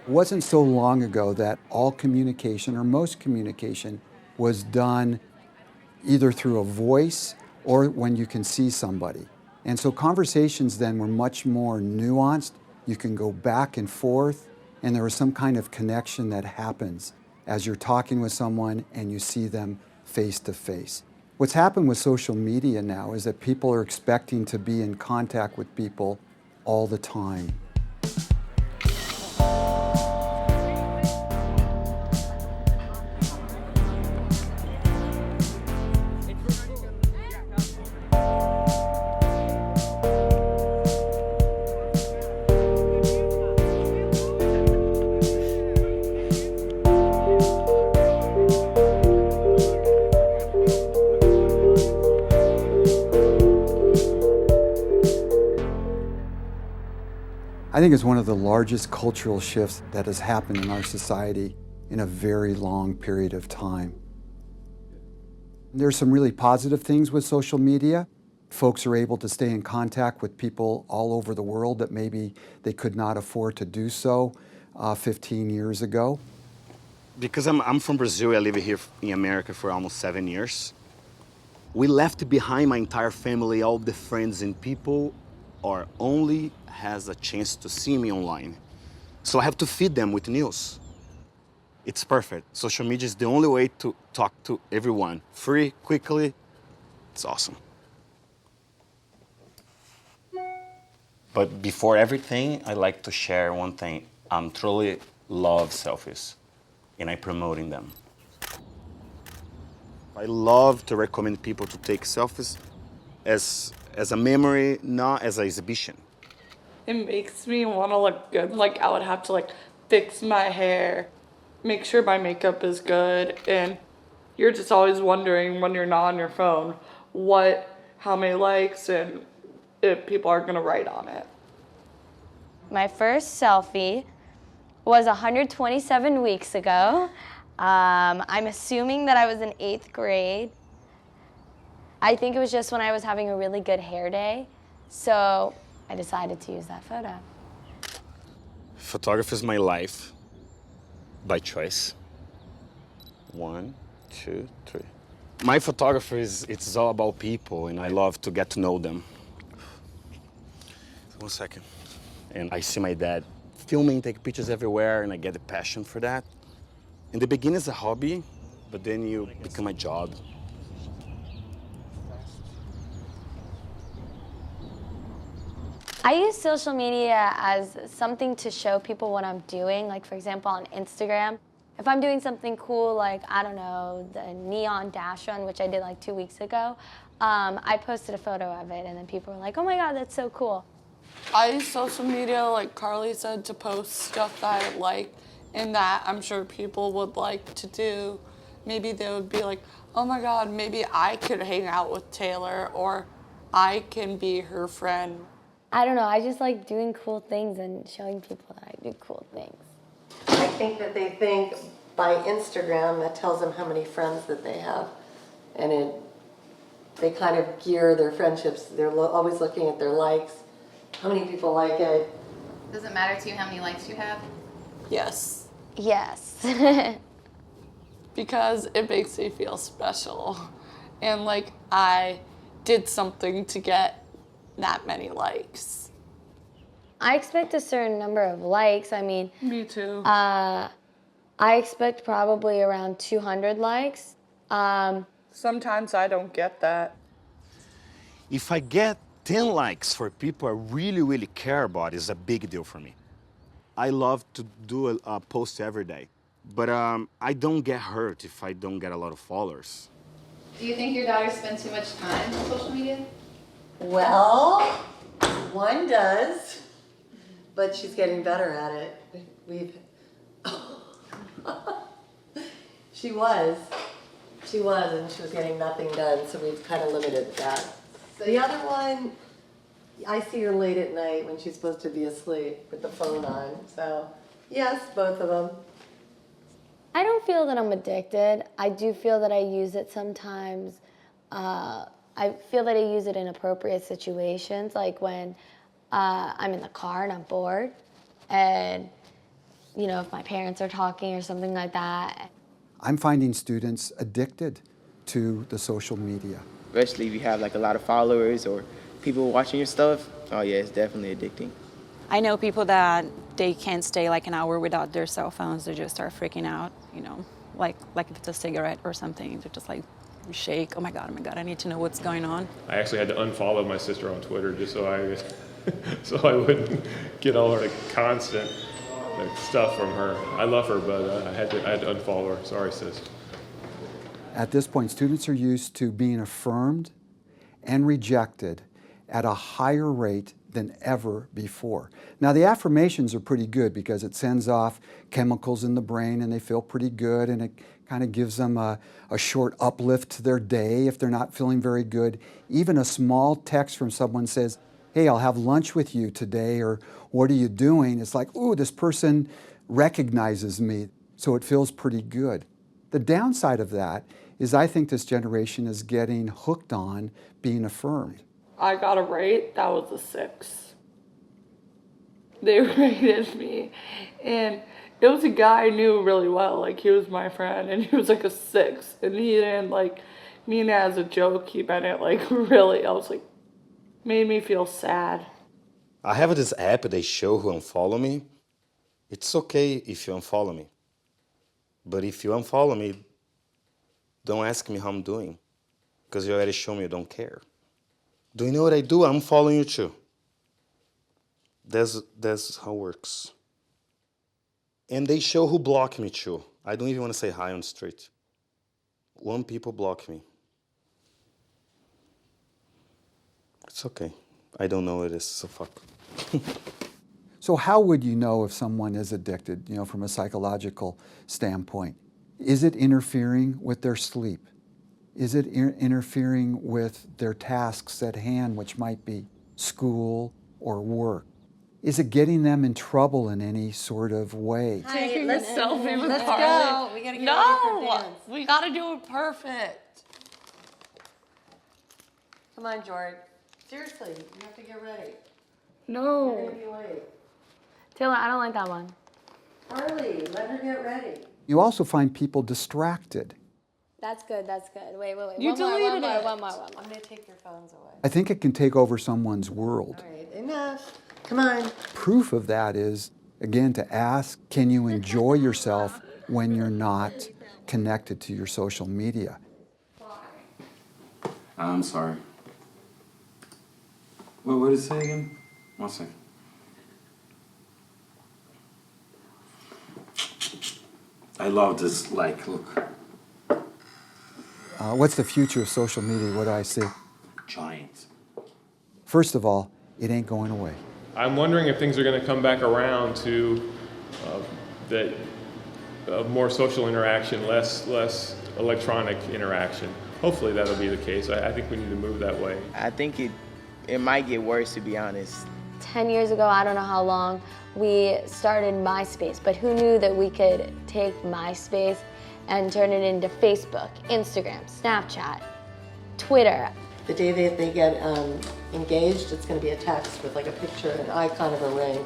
It wasn't so long ago that all communication or most communication was done either through a voice or when you can see somebody. And so conversations then were much more nuanced. You can go back and forth, and there was some kind of connection that happens as you're talking with someone and you see them face to face. What's happened with social media now is that people are expecting to be in contact with people all the time. I think it's one of the largest cultural shifts that has happened in our society in a very long period of time. There's some really positive things with social media. Folks are able to stay in contact with people all over the world that maybe they could not afford to do so 15 years ago. Because I'm from Brazil, I live here in America for almost 7 years. We left behind my entire family, all the friends and people are only has a chance to see me online. So I have to feed them with news. It's perfect. Social media is the only way to talk to everyone. Free, quickly, it's awesome. But before everything, I like to share one thing. I truly love selfies, and I'm promoting them. I love to recommend people to take selfies as a memory, not as an exhibition. It makes me want to look good. Like, I would have to, like, fix my hair, make sure my makeup is good, and you're just always wondering when you're not on your phone how many likes and if people are going to write on it. My first selfie was 127 weeks ago. I'm assuming that I was in 8th grade. I think it was just when I was having a really good hair day, so I decided to use that photo. Photography is my life, by choice. 1, 2, 3. My photography it's all about people, and I love to get to know them. 1 second. And I see my dad filming, take pictures everywhere, and I get the passion for that. In the beginning, it's a hobby, but then you become a job. I use social media as something to show people what I'm doing. Like, for example, on Instagram, if I'm doing something cool, like, I don't know, the neon dash run, which I did like 2 weeks ago, I posted a photo of it, and then people were like, oh my God, that's so cool. I use social media, like Carly said, to post stuff that I like and that I'm sure people would like to do. Maybe they would be like, oh my God, maybe I could hang out with Taylor, or I can be her friend. I don't know, I just like doing cool things and showing people that I do cool things. I think that they think by Instagram that tells them how many friends that they have, and they kind of gear their friendships. They're always looking at their likes. How many people like it? Does it matter to you how many likes you have? Yes. Yes. Because it makes me feel special. And like I did something to get that many likes. I expect a certain number of likes. I mean, Me too. I expect probably around 200 likes. Sometimes I don't get that. If I get 10 likes for people I really, really care about, is a big deal for me. I love to do a post every day, but I don't get hurt if I don't get a lot of followers. Do you think your daughter spends too much time on social media? Well, one does, but she's getting better at it. She was, and she was getting nothing done, so we've kind of limited that. The other one, I see her late at night when she's supposed to be asleep with the phone on. So, yes, both of them. I don't feel that I'm addicted. I do feel that I use it sometimes. I feel that I use it in appropriate situations, like when I'm in the car and I'm bored, and you know, if my parents are talking or something like that. I'm finding students addicted to the social media. Especially if you have like a lot of followers or people watching your stuff. Oh yeah, it's definitely addicting. I know people that they can't stay like an hour without their cell phones. They just start freaking out, you know, like if it's a cigarette or something, they just like shake. Oh my God, I need to know what's going on. I actually had to unfollow my sister on Twitter just so I so I wouldn't get all her constant stuff from her. I love her, but I had to unfollow her. Sorry, sis. At this point, students are used to being affirmed and rejected at a higher rate than ever before. Now, the affirmations are pretty good because it sends off chemicals in the brain and they feel pretty good, and it kind of gives them a short uplift to their day if they're not feeling very good. Even a small text from someone says, hey, I'll have lunch with you today, or what are you doing? It's like, ooh, this person recognizes me, so it feels pretty good. The downside of that is I think this generation is getting hooked on being affirmed. I got a rate that was a 6. They rated me, and it was a guy I knew really well. Like, he was my friend, and he was like a 6, and he didn't like mean it as a joke. He meant it like really. I was like, made me feel sad. I have this app, they show who unfollow me. It's okay if you unfollow me. But if you unfollow me, don't ask me how I'm doing, because you already show me you don't care. Do you know what I do? I'm following you too. That's how it works. And they show who block me too. I don't even want to say hi on the street. 1 people block me. It's okay. I don't know what it is, so fuck. So how would you know if someone is addicted, you know, from a psychological standpoint? Is it interfering with their sleep? Is it interfering with their tasks at hand, which might be school or work? Is it getting them in trouble in any sort of way? Taking a selfie with Let's Carly. go. We gotta get ready for No, dance. we gotta do it perfect. Come on, George. Seriously, you have to get ready. You're No. gonna be late. Taylor, I don't like that one. Carly, let her get ready. You also find people distracted. That's good, that's good. Wait. You one more, deleted one more, it. one more. I'm gonna take your phones away. I think it can take over someone's world. All right, enough. Come on. Proof of that is, again, to ask, can you enjoy yourself when you're not connected to your social media? I'm sorry. What did it say again? 1 second. I love this, like, look. What's the future of social media? What do I see? Giant. First of all, it ain't going away. I'm wondering if things are going to come back around to more social interaction, less electronic interaction. Hopefully that'll be the case. I think we need to move that way. I think it might get worse, to be honest. 10 years ago, I don't know how long, we started MySpace, but who knew that we could take MySpace and turn it into Facebook, Instagram, Snapchat, Twitter. The day that they get engaged, it's gonna be a text with like a picture, an icon of a ring,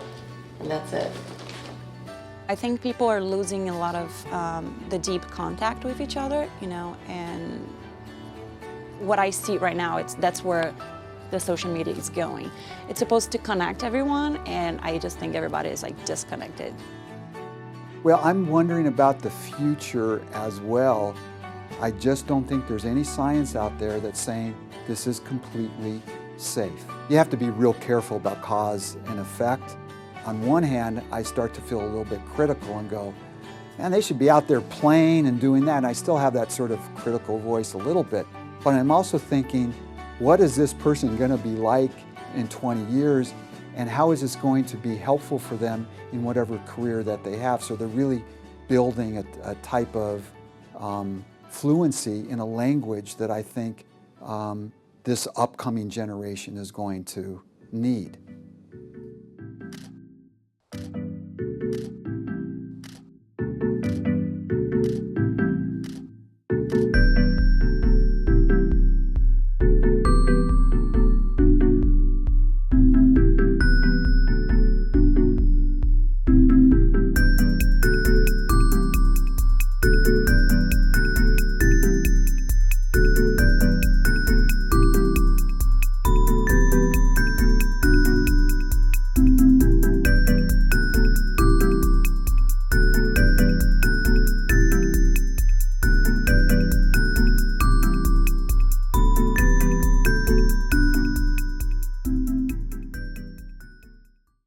and that's it. I think people are losing a lot of the deep contact with each other, you know, and what I see right now, that's where the social media is going. It's supposed to connect everyone, and I just think everybody is like disconnected. Well, I'm wondering about the future as well. I just don't think there's any science out there that's saying this is completely safe. You have to be real careful about cause and effect. On one hand, I start to feel a little bit critical and go, man, they should be out there playing and doing that. And I still have that sort of critical voice a little bit. But I'm also thinking, what is this person going to be like in 20 years? And how is this going to be helpful for them in whatever career that they have? So they're really building a type of fluency in a language that I think this upcoming generation is going to need.